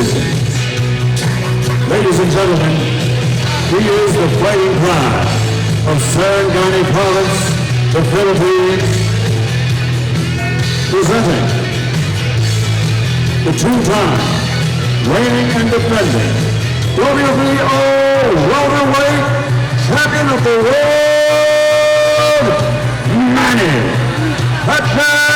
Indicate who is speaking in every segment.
Speaker 1: citizens. Ladies and gentlemen, he is the fighting pride of Sarangani Province, the Philippines, presenting the two-time reigning and defending WBO Welterweight Champion of the World, Manny Pacquiao!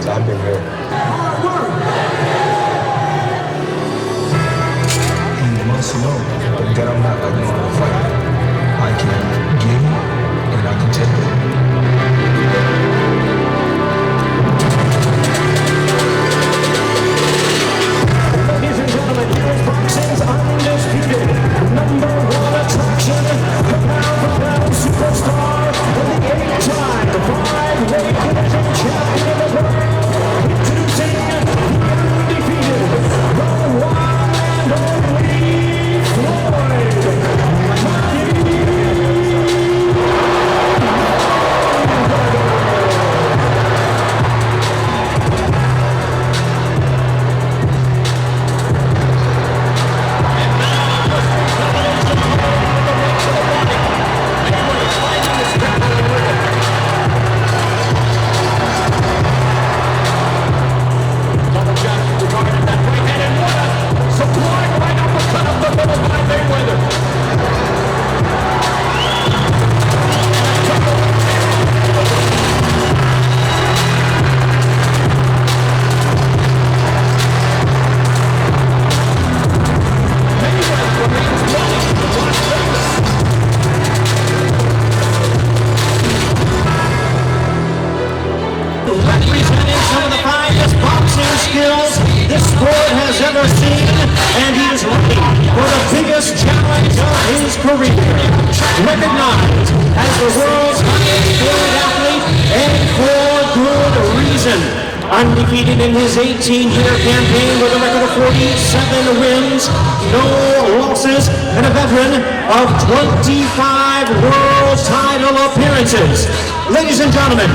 Speaker 2: I've been here. You must know that I'm not a normal fighter. I can give and I can take it.
Speaker 3: Ladies and gentlemen, here is boxing's undisputed #1 attraction, the pound-for-pound superstar of the 8-time 5-weight division champion of the world. Introducing the undefeated, the one and only Floyd representing some of the finest boxing skills this sport has ever seen, and he is ready for the biggest challenge of his career. Recognized as the world's undefeated athlete, and for good reason. Undefeated in his 18-year campaign with a record of 47 wins, no losses, and a veteran of 25 world title appearances. Ladies and gentlemen,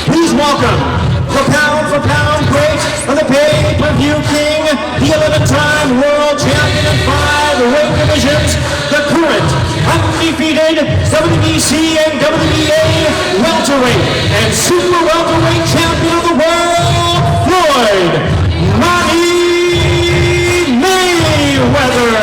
Speaker 3: please welcome the pound-for-pound great and the pay-per-view king, the 11-time world champion in 5 weight divisions, the current undefeated WBC and WBA welterweight and super welterweight champion of the world, Floyd Mayweather.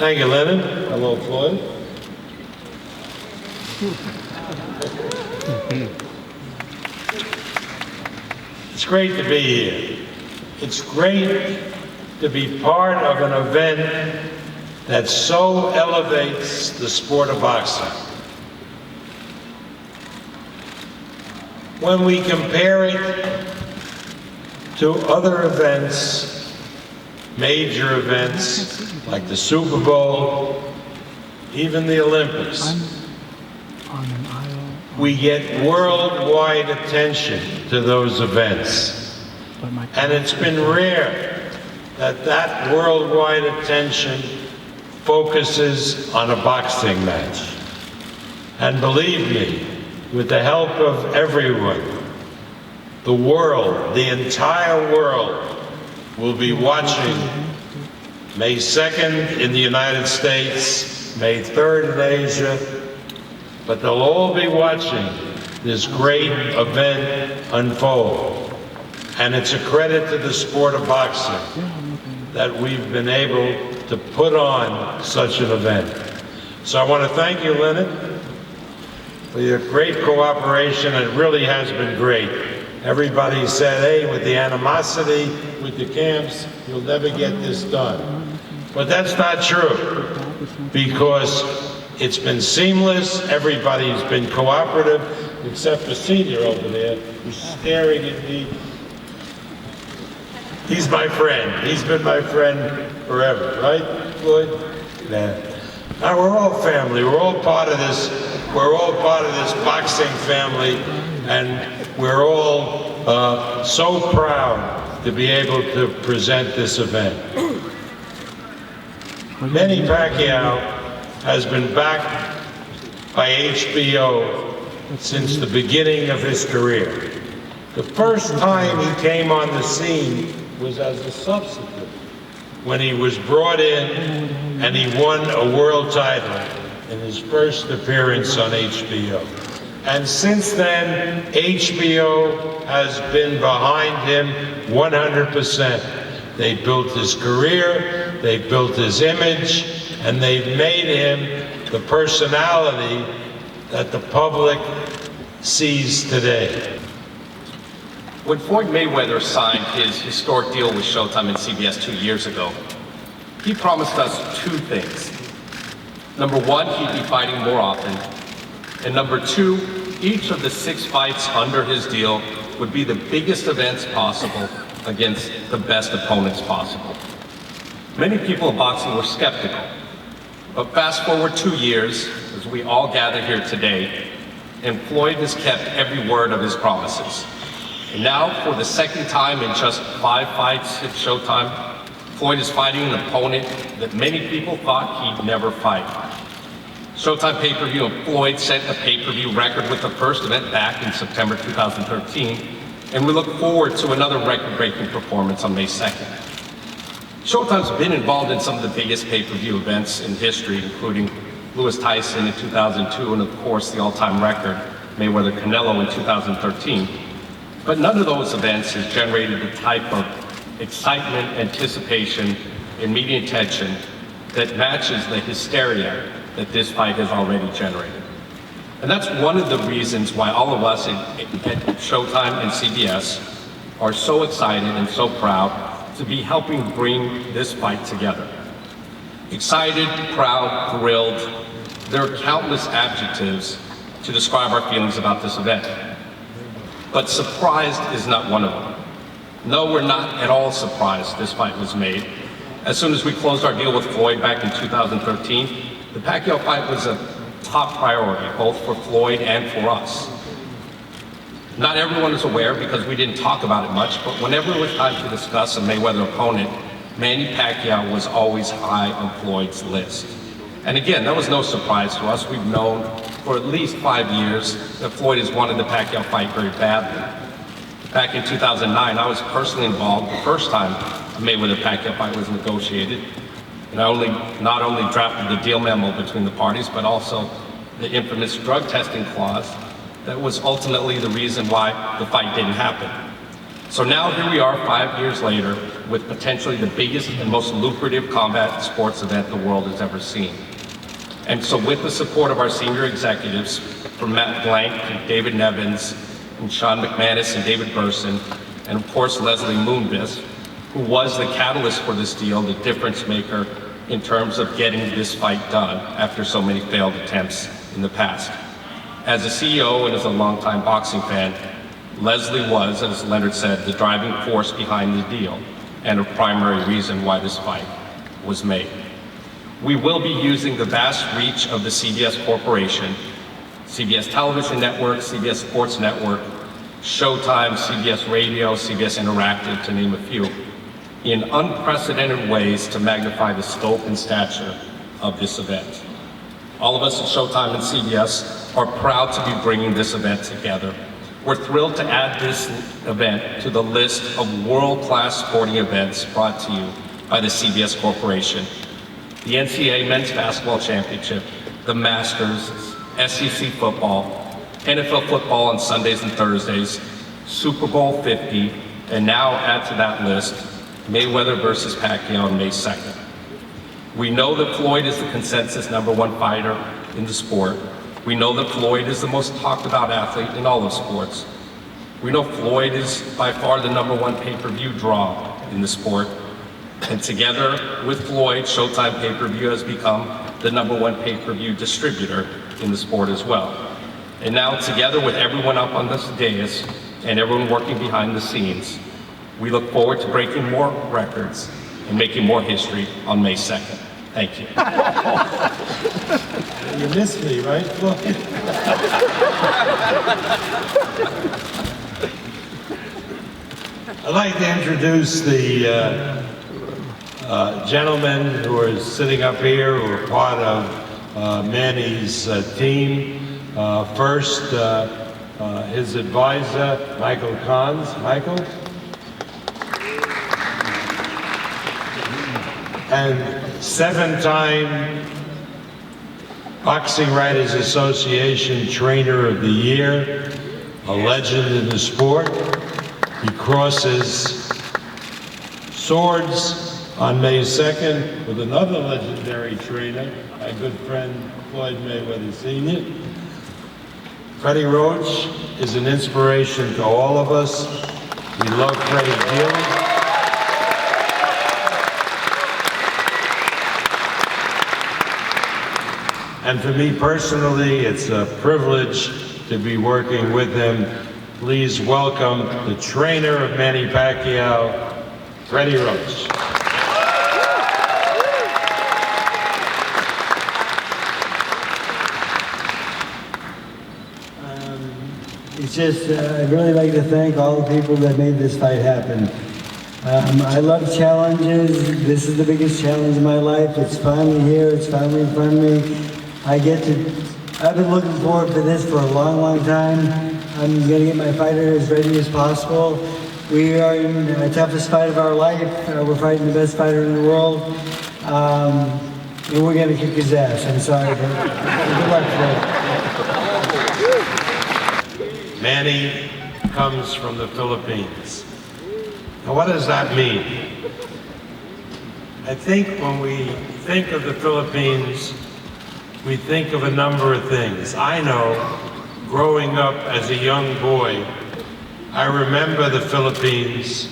Speaker 4: Thank you, Leonard. Hello, Floyd. It's great to be here. It's great to be part of an event that so elevates the sport of boxing. When we compare it to other events, major events like the Super Bowl, even the Olympics, we get worldwide attention to those events. And it's been rare that that worldwide attention focuses on a boxing match. And believe me, with the help of everyone, the world, the entire world, will be watching May 2nd in the United States, May 3rd in Asia, but they'll all be watching this great event unfold. And it's a credit to the sport of boxing that we've been able to put on such an event. So I want to thank you, Leonard, for your great cooperation. It really has been great. Everybody said, hey, with the animosity, with the camps, you'll never get this done. But that's not true, because it's been seamless. Everybody's been cooperative, except for Senior over there, who's staring at me. He's my friend. He's been my friend forever, right, Floyd? Yeah. Now we're all family. We're all part of this. We're all part of this boxing family, and we're all so proud to be able to present this event. Manny Pacquiao has been backed by HBO since the beginning of his career. The first time he came on the scene was as a substitute, when he was brought in and he won a world title in his first appearance on HBO. And since then, HBO has been behind him 100%. They built his career, they built his image, and they've made him the personality that the public sees today.
Speaker 5: When Floyd Mayweather signed his historic deal with Showtime and CBS 2 years ago, he promised us two things. Number one, he'd be fighting more often. And number two, each of the 6 fights under his deal would be the biggest events possible against the best opponents possible. Many people in boxing were skeptical. But fast forward 2 years, as we all gather here today, and Floyd has kept every word of his promises. And now, for the second time in just 5 fights at Showtime, Floyd is fighting an opponent that many people thought he'd never fight. Showtime pay-per-view and Floyd set a pay-per-view record with the first event back in September 2013, and we look forward to another record-breaking performance on May 2nd. Showtime's been involved in some of the biggest pay-per-view events in history, including Lewis Tyson in 2002, and of course the all-time record, Mayweather-Canelo in 2013. But none of those events has generated the type of excitement, anticipation, and media attention that matches the hysteria that this fight has already generated. And that's one of the reasons why all of us at Showtime and CBS are so excited and so proud to be helping bring this fight together. Excited, proud, thrilled. There are countless adjectives to describe our feelings about this event. But surprised is not one of them. No, we're not at all surprised this fight was made. As soon as we closed our deal with Floyd back in 2013, the Pacquiao fight was a top priority, both for Floyd and for us. Not everyone is aware because we didn't talk about it much, but whenever it was time to discuss a Mayweather opponent, Manny Pacquiao was always high on Floyd's list. And again, that was no surprise to us. We've known for at least 5 years that Floyd has wanted the Pacquiao fight very badly. Back in 2009, I was personally involved the first time a Mayweather-Pacquiao fight was negotiated. And I not only drafted the deal memo between the parties, but also the infamous drug testing clause that was ultimately the reason why the fight didn't happen. So now here we are 5 years later, with potentially the biggest and most lucrative combat sports event the world has ever seen. And so with the support of our senior executives, from Matt Blank and David Nevins, and Sean McManus and David Burson, and of course Leslie Moonves, who was the catalyst for this deal, the difference maker in terms of getting this fight done after so many failed attempts in the past. As a CEO and as a longtime boxing fan, Leslie was, as Leonard said, the driving force behind the deal and a primary reason why this fight was made. We will be using the vast reach of the CBS Corporation, CBS Television Network, CBS Sports Network, Showtime, CBS Radio, CBS Interactive, to name a few, in unprecedented ways to magnify the scope and stature of this event. All of us at Showtime and CBS are proud to be bringing this event together. We're thrilled to add this event to the list of world-class sporting events brought to you by the CBS Corporation. The NCAA Men's Basketball Championship, the Masters, SEC football, NFL football on Sundays and Thursdays, Super Bowl 50, and now add to that list Mayweather versus Pacquiao on May 2nd. We know that Floyd is the consensus #1 fighter in the sport. We know that Floyd is the most talked about athlete in all of sports. We know Floyd is by far the #1 pay-per-view draw in the sport. And together with Floyd, Showtime Pay-Per-View has become the #1 pay-per-view distributor in the sport as well. And now together with everyone up on this dais and everyone working behind the scenes, we look forward to breaking more records and making more history on May 2nd. Thank you.
Speaker 4: You missed me, right, Floyd? I'd like to introduce the gentlemen who are sitting up here, who are part of Manny's team. First, his advisor, Michael Kahns. Michael? And 7-time Boxing Writers Association Trainer of the Year, a legend in the sport. He crosses swords on May 2nd with another legendary trainer, my good friend Floyd Mayweather Sr. Freddie Roach is an inspiration to all of us. We love Freddie dearly. And for me personally, it's a privilege to be working with him. Please welcome the trainer of Manny Pacquiao, Freddie Roach.
Speaker 6: It's just, I'd really like to thank all the people that made this fight happen. I love challenges. This is the biggest challenge of my life. It's finally here. It's finally in front of me. I've been looking forward to this for a long, long time. I'm going to get my fighter as ready as possible. We are in the toughest fight of our life. We're fighting the best fighter in the world. And we're going to kick his ass. I'm sorry, but good luck, Fred.
Speaker 4: Manny comes from the Philippines. Now, what does that mean? I think when we think of the Philippines, we think of a number of things. I know, growing up as a young boy, I remember the Philippines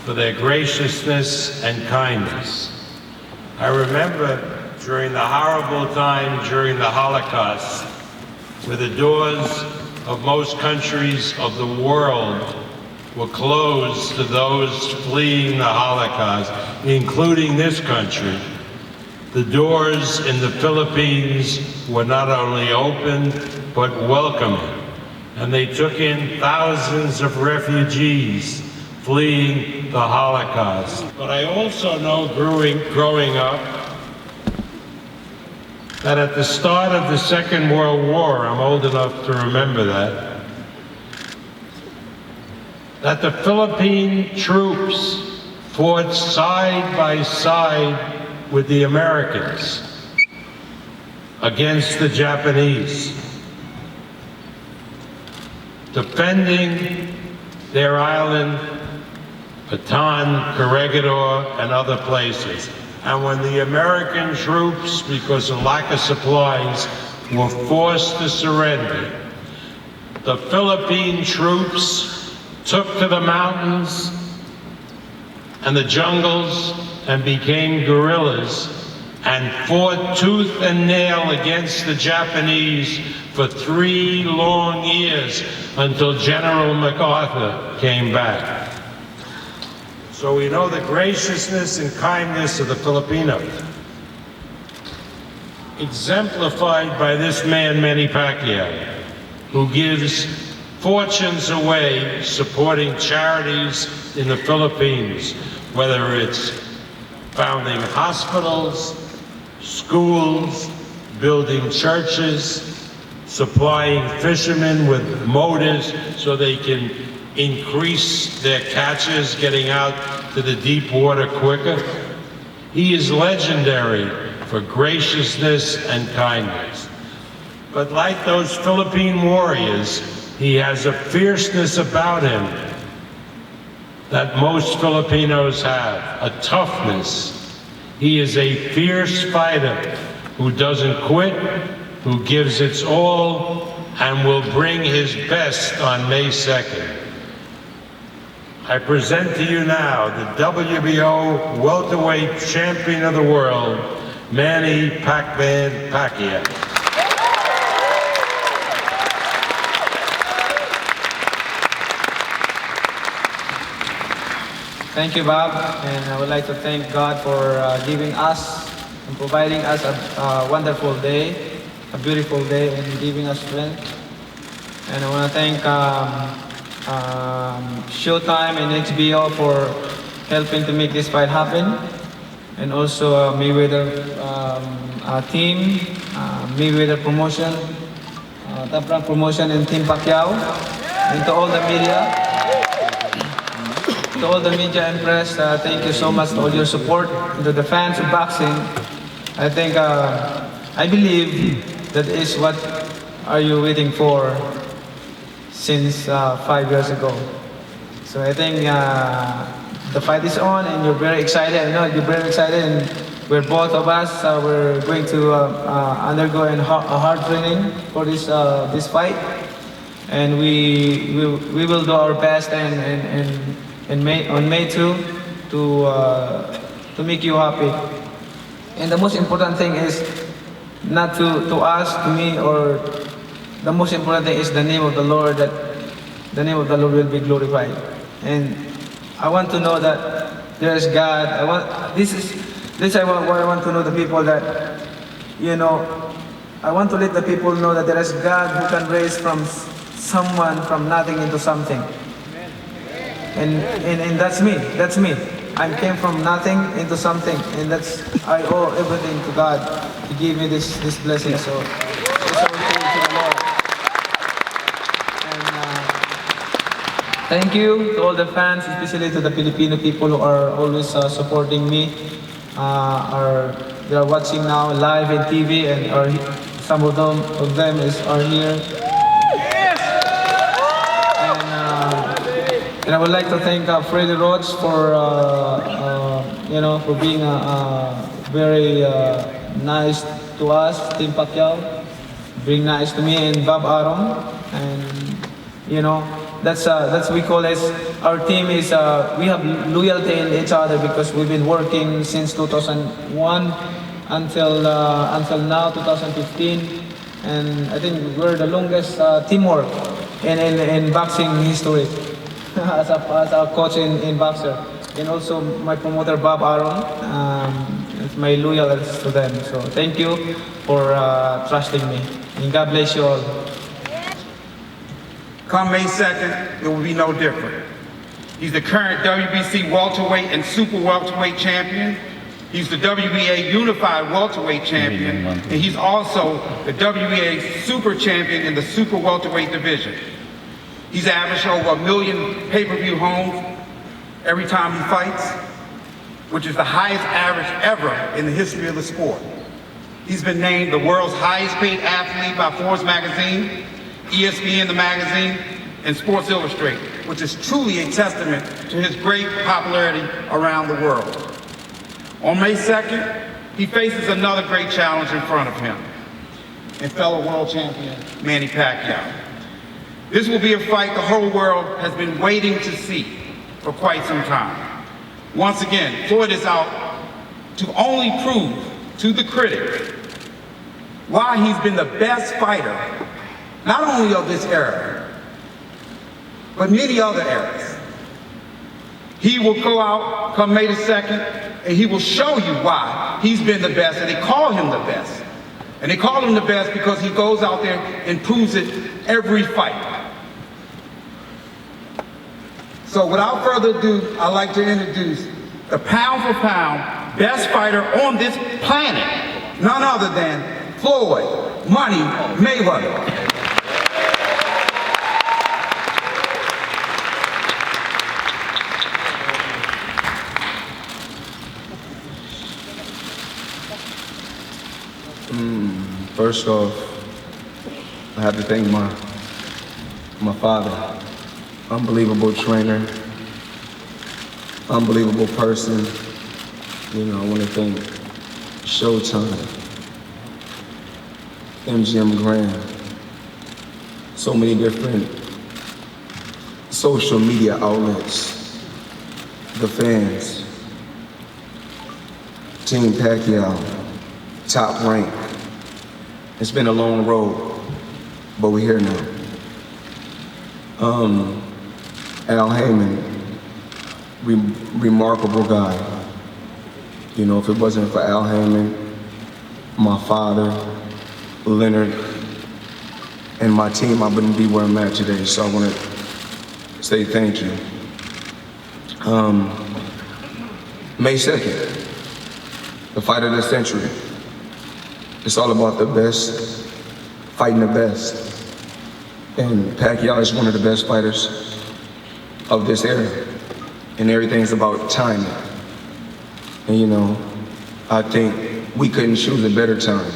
Speaker 4: for their graciousness and kindness. I remember during the horrible time during the Holocaust, where the doors of most countries of the world were closed to those fleeing the Holocaust, including this country. The doors in the Philippines were not only open, but welcoming. And they took in thousands of refugees fleeing the Holocaust. But I also know growing up that at the start of the Second World War, I'm old enough to remember that the Philippine troops fought side by side with the Americans against the Japanese, defending their island Bataan, Corregidor, and other places. And when the American troops, because of lack of supplies, were forced to surrender, the Philippine troops took to the mountains and the jungles and became guerrillas and fought tooth and nail against the Japanese for 3 long years until General MacArthur came back. So we know the graciousness and kindness of the Filipinos, exemplified by this man, Manny Pacquiao, who gives fortunes away supporting charities in the Philippines, whether it's founding hospitals, schools, building churches, supplying fishermen with motors so they can increase their catches, getting out to the deep water quicker. He is legendary for graciousness and kindness. But like those Philippine warriors, he has a fierceness about him that most Filipinos have, a toughness. He is a fierce fighter who doesn't quit, who gives its all, and will bring his best on May 2nd. I present to you now the WBO welterweight champion of the world, Manny Pacman Pacquiao.
Speaker 7: Thank you, Bob, and I would like to thank God for giving us and providing us a wonderful day, a beautiful day, and giving us strength. And I want to thank Showtime and HBO for helping to make this fight happen, and also Mayweather team, Mayweather promotion, Top Rank promotion, and Team Pacquiao, and to all the media. To all the media and press, thank you so much for all your support. To the fans of boxing, I think, I believe that is what are you waiting for since 5 years ago. So I think the fight is on and you're very excited. I know you're very excited, and we're both of us, we're going to undergo a hard training for this fight. And we will do our best on May 2 to make you happy. And the most important thing is not to us, to me, or the most important thing is the name of the Lord, that the name of the Lord will be glorified. And I want to know that there is God. This is what I want to know, the people, that, you know, I want to let the people know that there is God who can raise from someone from nothing into something. And that's me. I came from nothing into something, and I owe everything to God to give me this blessing. So it's all to the Lord. And thank you to all the fans, especially to the Filipino people who are always supporting me. They are watching now live in TV, and some of them are here. And I would like to thank Freddie Roach for being very nice to us, Team Pacquiao, being nice to me, and Bob Arum. And that's we call it. Our team is we have loyalty in each other because we've been working since 2001 until now, 2015, and I think we're the longest teamwork in boxing history. As a coach in boxer, and also my promoter Bob Arum, my loyalty to them. So thank you for trusting me, and God bless you all.
Speaker 8: Come May 2nd, it will be no different. He's the current WBC welterweight and super welterweight champion. He's the WBA unified welterweight champion, and he's also the WBA super champion in the super welterweight division. He's averaged over 1 million pay-per-view homes every time he fights, which is the highest average ever in the history of the sport. He's been named the world's highest paid athlete by Forbes magazine, ESPN the magazine, in Sports Illustrated, which is truly a testament to his great popularity around the world. On May 2nd, he faces another great challenge in front of him, and fellow world champion Manny Pacquiao. This will be a fight the whole world has been waiting to see for quite some time. Once again, Floyd is out to only prove to the critic why he's been the best fighter, not only of this era, but many other eras. He will go out come May the 2nd, and he will show you why he's been the best, and they call him the best. And they call him the best because he goes out there and proves it every fight. So without further ado, I'd like to introduce the pound for pound best fighter on this planet, none other than Floyd Money Mayweather.
Speaker 2: First off, I have to thank my father. Unbelievable trainer, unbelievable person. You know, I want to thank Showtime, MGM Grand, so many different social media outlets, the fans, Team Pacquiao, Top Rank. It's been a long road, but we're here now. Al Heyman, remarkable guy. You know, if it wasn't for Al Heyman, my father, Leonard, and my team, I wouldn't be where I'm at today. So I want to say thank you. May 2nd, the fight of the century. It's all about the best, fighting the best. And Pacquiao is one of the best fighters of this era. And everything's about timing. And you know, I think we couldn't choose a better time.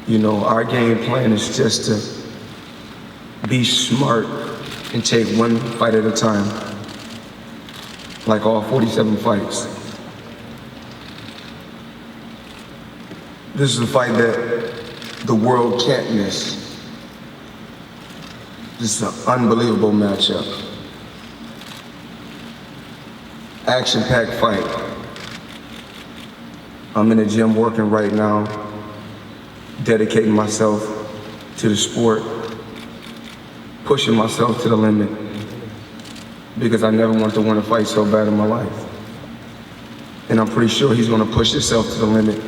Speaker 2: You know, our game plan is just to be smart and take one fight at a time, like all 47 fights. This is a fight that the world can't miss. This is an unbelievable matchup. Action-packed fight. I'm in the gym working right now, dedicating myself to the sport, pushing myself to the limit, because I never wanted to win a fight so bad in my life. And I'm pretty sure he's gonna push himself to the limit,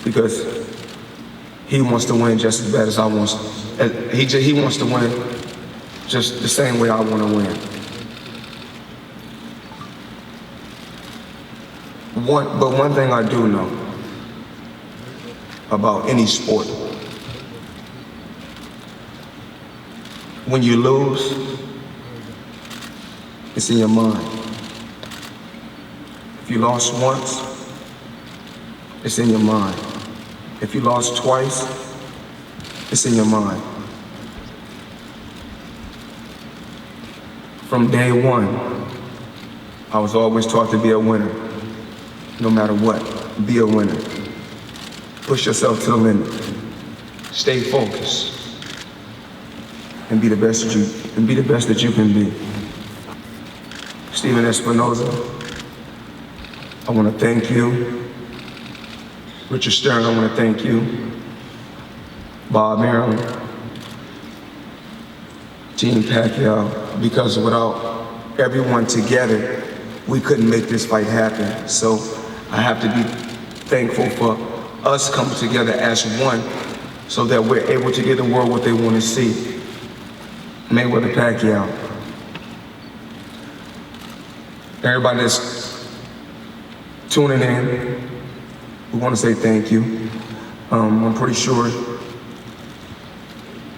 Speaker 2: because he wants to win just as bad as I want. He wants to win just the same way I want to win. But one thing I do know about any sport, when you lose, it's in your mind. If you lost once, it's in your mind. If you lost twice, it's in your mind. From day one, I was always taught to be a winner. No matter what, be a winner. Push yourself to the limit. Stay focused. And be the best that you can be. Steven Espinoza, I want to thank you. Richard Stern, I want to thank you. Bob Arum, Team Pacquiao, because without everyone together, we couldn't make this fight happen. So I have to be thankful for us coming together as one so that we're able to give the world what they want to see. Mayweather Pacquiao. Everybody that's tuning in, we want to say thank you. I'm pretty sure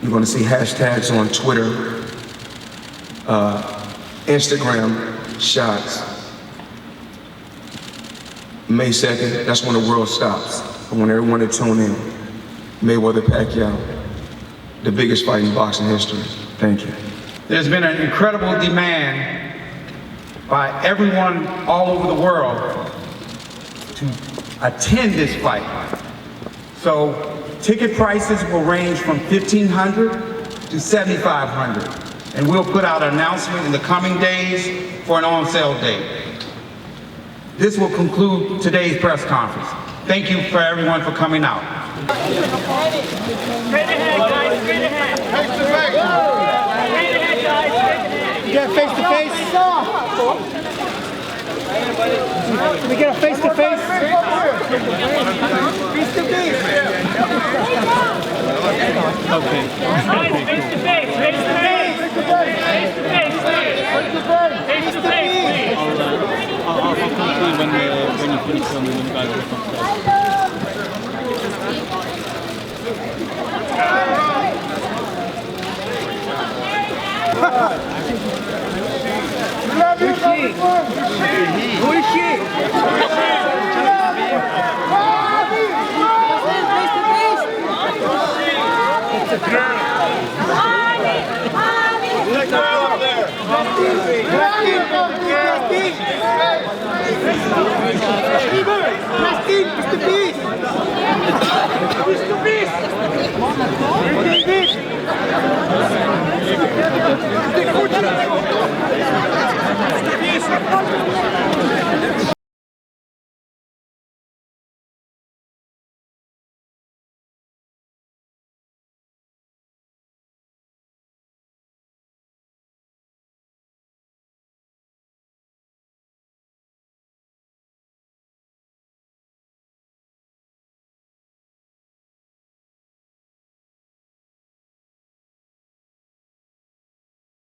Speaker 2: you're going to see hashtags on Twitter, Instagram shots. May 2nd, that's when the world stops. I want everyone to tune in. Mayweather Pacquiao. the biggest fight in boxing history. Thank you.
Speaker 8: There's been an incredible demand by everyone all over the world to attend this fight. So ticket prices will range from $1,500 to $7,500. And we'll put out an announcement in the coming days for an on-sale date. This will conclude today's press conference. Thank you for everyone for coming out.
Speaker 9: Straight ahead, guys, straight ahead. Face to face. Straight ahead, guys, straight ahead.
Speaker 10: You got face to face? Can we get a face to face? Face to face.
Speaker 9: Okay. Guys, face to face, face to face. Face to face, face to face, please.
Speaker 11: I'll conclude when you finish filming them guys.
Speaker 10: Who is she? Who is she?
Speaker 9: It's a girl.
Speaker 10: There's a girl up there. Mr. Beast. Mr. Beast.